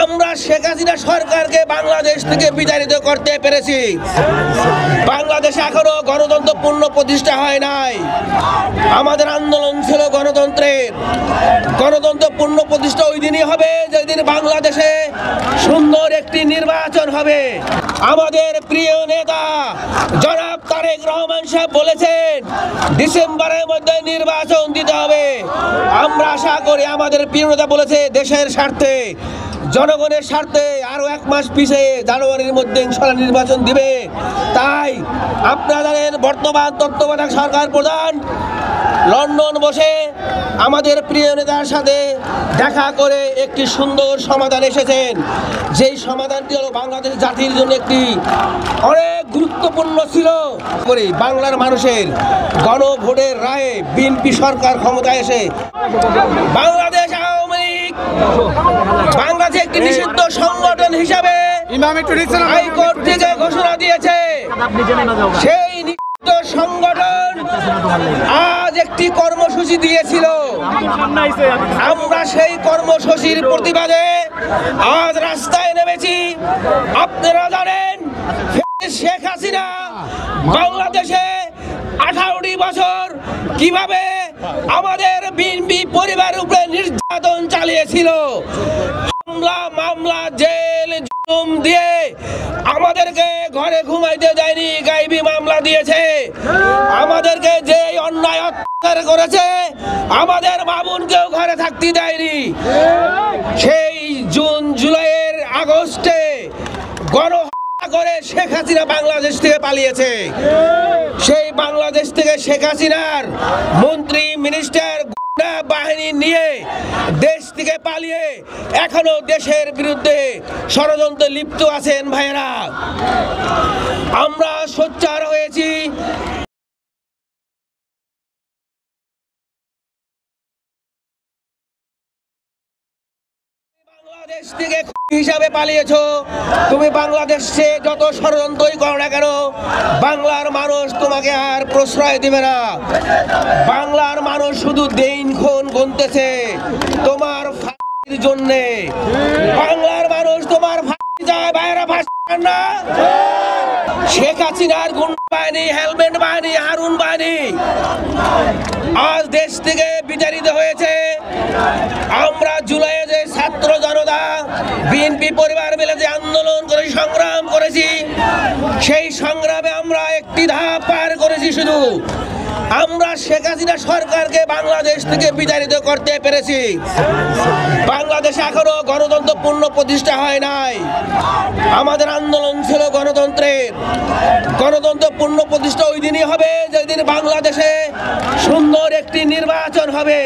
আমরা শেখ হাসিনা সরকারকে বাংলাদেশ থেকে বিতাড়িত করতে পেরেছি। বাংলাদেশে এখনো গণতন্ত্র পূর্ণ প্রতিষ্ঠা হয় নাই। আমাদের আন্দোলন ছিল গণতন্ত্রের। গণতন্ত্র পূর্ণ প্রতিষ্ঠা ওই দিনই হবে যেদিন বাংলাদেশে সুন্দর একটি নির্বাচন হবে। আমাদের প্রিয় নেতা জনাব তারেক রহমান সাহেব বলেছেন ডিসেম্বরের মধ্যে নির্বাচন দিতে হবে। আমরা আশা করি আমাদের প্রিয় নেতা বলেছে দেশের স্বার্থে, জনগণের স্বার্থে আরো 1 মাস পিছিয়ে জানুয়ারির মধ্যে ইনশাআল্লাহ নির্বাচন দিবে। তাই আপনারা জানেন বর্তমান তত্ত্বাবধায়ক সরকার প্রধান লন্ডন বসে আমাদের প্রিয় নেতার সাথে দেখা করে একটি সুন্দর সমাধান এসেছেন। যেই সমাধানটি হলো বাংলাদেশ জাতির জন্য একটি অনেক গুরুত্বপূর্ণ ছিল। বাংলার মানুষের গণভোটের রায়ে বিএনপি সরকার ক্ষমতায় এসে বাংলাদেশ আওয়ামী লীগ বাংলাদেশে একটি নিষিদ্ধ সংগঠন হিসাবে হাইকোর্ট থেকে ঘোষণা দিয়েছে। সেই নিষিদ্ধ সংগঠন আজ একটি কর্মসূচি দিয়েছিল। আমরা সেই কর্মসূচির প্রতিবাদে আজ রাস্তায় নেমেছি। আপনারা জানেন শেখ হাসিনা বাংলাদেশে 18টি বছর কিভাবে আমাদের বিএনপি পরিবারের উপরে নির্যাতন চালিয়েছিল। হামলা মামলা জেল জুলুম দিয়ে আমাদেরকে ঘরে ঘুমাইতে দেয়নি, গায়েবী মামলা দিয়েছে। আমাদেরকে যে অন্যায় অত্যাচার করেছে, আমাদের মামুনকেও ঘরে থাকতে দেয়নি। সেই জুন জুলাইয়ের আগস্টে গণহত্যা করে শেখ হাসিনা বাংলাদেশ থেকে পালিয়েছে। সেই বাংলাদেশ থেকে শেখ হাসিনার মন্ত্রী মিনিস্টার গুন্ডা বাহিনী নিয়ে দেশ থেকে পালিয়ে এখনো দেশের বিরুদ্ধে ষড়যন্ত্রে লিপ্ত আছেন। ভাইয়েরা, আমরা সোচ্চার হয়েছি। বাংলাদেশ থেকে হিসাবে পালিয়েছো, তুমি বাংলাদেশে যত ষড়যন্ত্রই করো না কেন বাংলার মানুষ তোমাকে আর প্রশ্রয় দিবে না। বাংলার মানুষ শুধু দিনক্ষণ গুনতেছে তোমার ফাঁসির জন্যে। বাংলার মানুষ তোমার ফাঁসি যায়, বাইরে ফাঁসি না। শেখ হাসিনার গুন্ডা বাহিনী, হেলমেট বাহিনী, হারুন বাহিনী আজ দেশ থেকে বিতাড়িত হয়েছে। আমরা জুলাইয়ে যে ছাত্র জনতা বিএনপি পরিবার মিলে যে আন্দোলন করে সংগ্রাম করেছি, সেই সংগ্রামে আমরা একটি ধাপ পার করেছি। শুধু আমরা শেখ হাসিনা সরকারকে বাংলাদেশ থেকে বিতাড়িত করতে পেরেছি। বাংলাদেশে এখনো গণতন্ত্র পূর্ণ প্রতিষ্ঠা হয় নাই। আমাদের আন্দোলন ছিল গণতন্ত্রের। গণতন্ত্র পূর্ণ প্রতিষ্ঠা ওই দিনই হবে যেদিন বাংলাদেশে সুন্দর একটি নির্বাচন হবে।